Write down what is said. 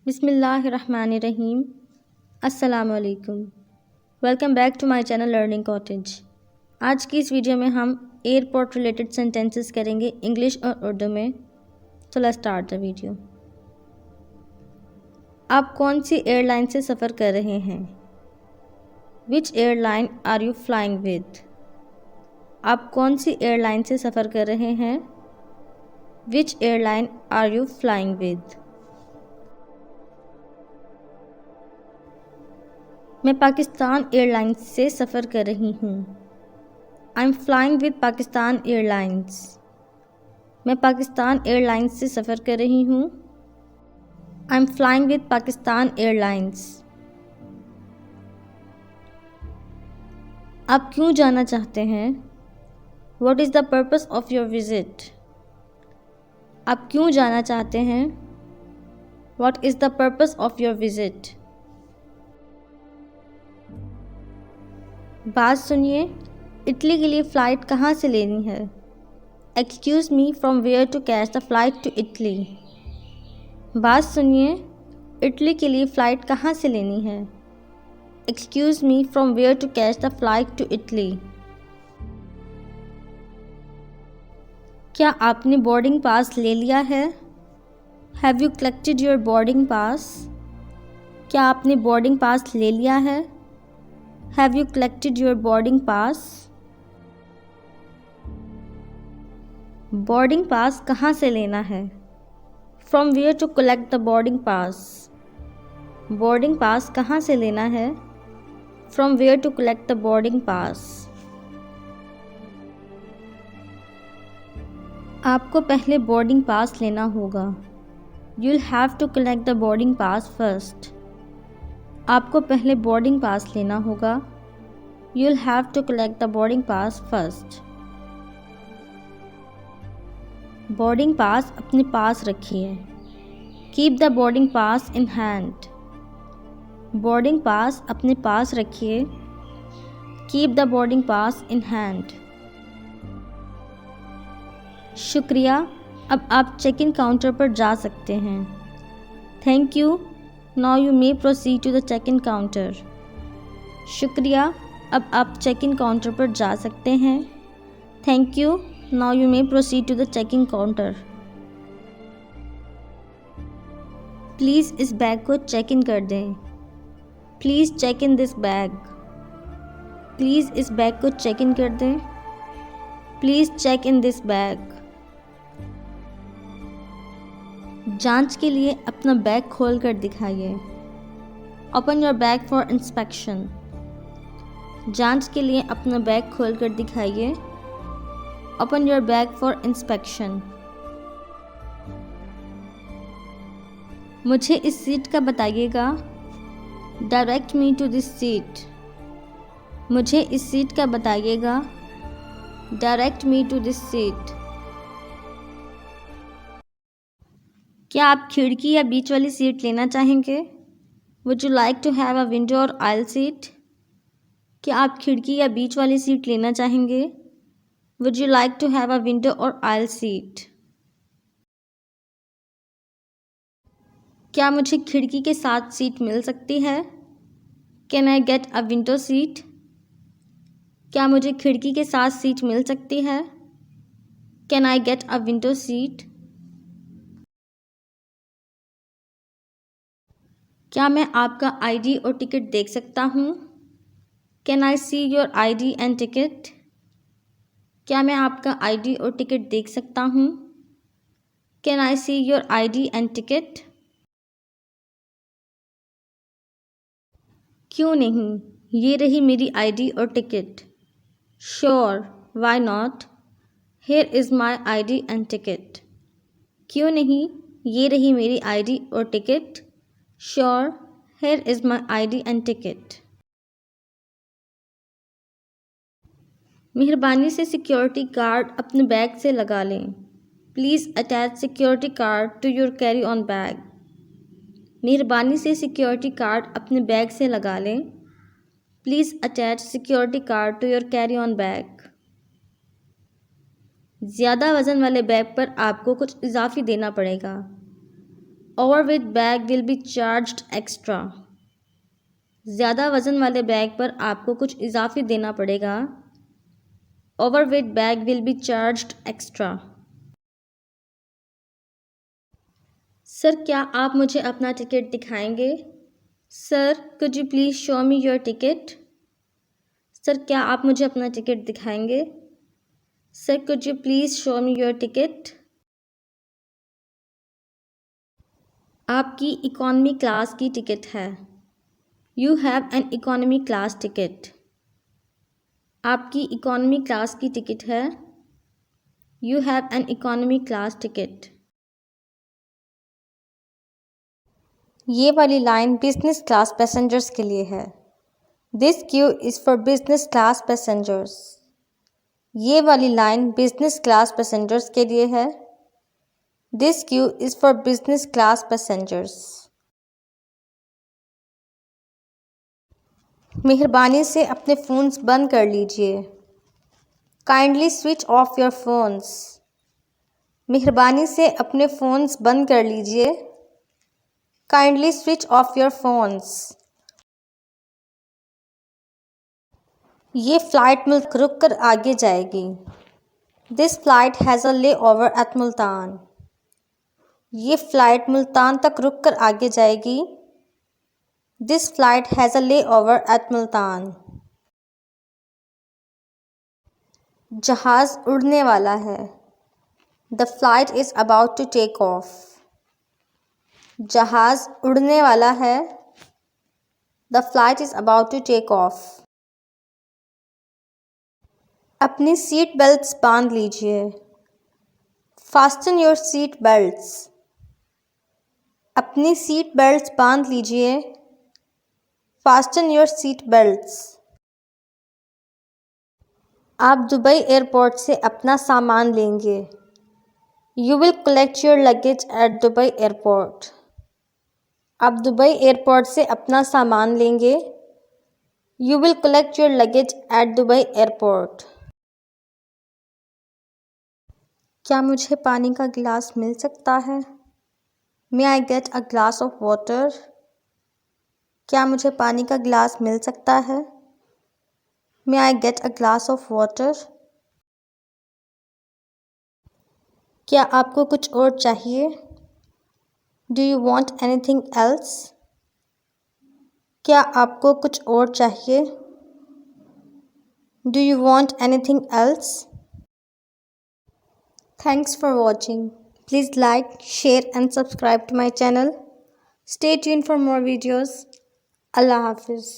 बिस्मिल्लाहिर्रहमानिर्रहीम। अस्सलाम वालेकुम। Welcome back to my channel learning cottage. आज की इस वीडियो में हम एयरपोर्ट रिलेटेड सेंटेंसेस करेंगे इंग्लिश और उर्दू में। तो लेट्स स्टार्ट द वीडियो। आप कौन सी एयरलाइन से सफ़र कर रहे हैं? Which airline are you flying with? आप कौन सी एयरलाइन से सफ़र कर रहे हैं? Which airline are you flying with? मैं पाकिस्तान एयरलाइंस से सफ़र कर रही हूँ। I am flying with Pakistan airlines. मैं पाकिस्तान एयरलाइंस से सफ़र कर रही हूँ। I am flying with Pakistan airlines. आप क्यों जाना चाहते हैं? What is the purpose of your visit? आप क्यों जाना चाहते हैं? What is the purpose of your visit? बात सुनिए, इटली के लिए फ़्लाइट कहाँ से लेनी है? Excuse me, from where to catch the flight to Italy? बात सुनिए, इटली के लिए फ़्लाइट कहाँ से लेनी है? Excuse me, from where to catch the flight to Italy? क्या आपने बोर्डिंग पास ले लिया है? Have you collected your boarding pass? क्या आपने बोर्डिंग पास ले लिया है? Have you collected your boarding pass? Boarding pass कहाँ से लेना है? From where to collect the boarding pass? Boarding pass कहाँ से लेना है? From where to collect the boarding pass? आपको पहले बोर्डिंग पास लेना होगा। You'll have to collect the boarding pass first. आपको पहले बोर्डिंग पास लेना होगा। You'll have to collect the boarding pass first. Boarding pass अपने पास रखिए। Keep the boarding pass in hand. Boarding pass अपने पास रखिए। Keep the boarding pass in hand. शुक्रिया, अब आप चेक इन काउंटर पर जा सकते हैं। Thank you, now you may proceed to the check in counter. शुक्रिया, अब आप चेक इन काउंटर पर जा सकते हैं। Thank you, now you may proceed to the check in counter. Please इस बैग को चेक इन कर दें। Please check in this bag. Please इस बैग को चेक इन कर दें। Please check in this bag. जांच के लिए अपना बैग खोल कर दिखाइए। Open your bag for inspection. जांच के लिए अपना बैग खोल कर दिखाइए। Open your bag for inspection. मुझे इस सीट का बताइएगा। Direct me to this seat. मुझे इस सीट का बताइएगा। Direct me to this seat. क्या आप खिड़की या बीच वाली सीट लेना चाहेंगे? Would you like to have a window or aisle seat? क्या आप खिड़की या बीच वाली सीट लेना चाहेंगे? Would you like to have a window or aisle seat? क्या मुझे खिड़की के साथ सीट मिल सकती है? Can I get a window seat? क्या मुझे खिड़की के साथ सीट मिल सकती है? Can I get a window seat? क्या मैं आपका आईडी और टिकट देख सकता हूँ? Can I see your ID and ticket? क्या मैं आपका आईडी और टिकट देख सकता हूँ? Can I see your ID and ticket? क्यों नहीं, ये रही मेरी आईडी और ticket. Sure, why not, here is my ID and ticket. क्यों नहीं, ये रही मेरी आईडी और ticket. Sure, here is my ID and ticket. मेहरबानी से सिक्योरिटी गार्ड अपने बैग से लगा लें। Please attach security card to your carry on bag. मेहरबानी से सिक्योरिटी कार्ड अपने बैग से लगा लें। Please attach security card to your carry on bag. ज़्यादा वज़न वाले बैग पर आपको कुछ इजाफी देना पड़ेगा। Overweight bag will be charged extra. ज़्यादा वज़न वाले बैग पर आपको कुछ इजाफी देना पड़ेगा। Overweight bag will be charged extra. Sir क्या आप मुझे अपना टिकट दिखाएंगे? Sir could you please show me your ticket. Sir क्या आप मुझे अपना टिकट दिखाएंगे? Sir could you please show me your ticket. आपकी इकॉनमी क्लास की टिकट है। You have an economy class ticket. आपकी इकॉनमी क्लास की टिकट है। You have an economy class ticket. ये वाली लाइन बिजनेस क्लास पैसेंजर्स के लिए है। This Q is for business class passengers. ये वाली लाइन बिजनेस क्लास पैसेंजर्स के लिए है। This Q is for business class passengers. मेहरबानी से अपने फ़ोन्स बंद कर लीजिए। Kindly switch off your phones. मेहरबानी से अपने फ़ोन्स बंद कर लीजिए। Kindly switch off your phones. ये फ़्लाइट मुल्क रुक कर आगे जाएगी। दिस फ़्लाइट हैज़ अ ले ओवर एट मुल्तान। ये फ़्लाइट मुल्तान तक रुक कर आगे जाएगी। दिस फ़्लाइट हैज़ अ ले ओवर एट मुल्तान। जहाज़ उड़ने वाला है। The flight is about to take off. जहाज़ उड़ने वाला है। The flight is about to take off. अपनी सीट बेल्ट्स बांध लीजिए। Fasten your seat belts. अपनी सीट बेल्ट्स बांध लीजिए। Fasten your seat belts. आप दुबई एयरपोर्ट से अपना सामान लेंगे। You will collect your luggage at Dubai airport. आप दुबई एयरपोर्ट से अपना सामान लेंगे। You will collect your luggage at Dubai airport. क्या मुझे पानी का गिलास मिल सकता है? May I get a glass of water. क्या मुझे पानी का गिलास मिल सकता है? May I get a glass of water. क्या आपको कुछ और चाहिए? Do you want anything else? क्या आपको कुछ और चाहिए? Do you want anything else? Thanks for watching. Please like, share and subscribe to my channel. Stay tuned for more videos. Allah Hafiz.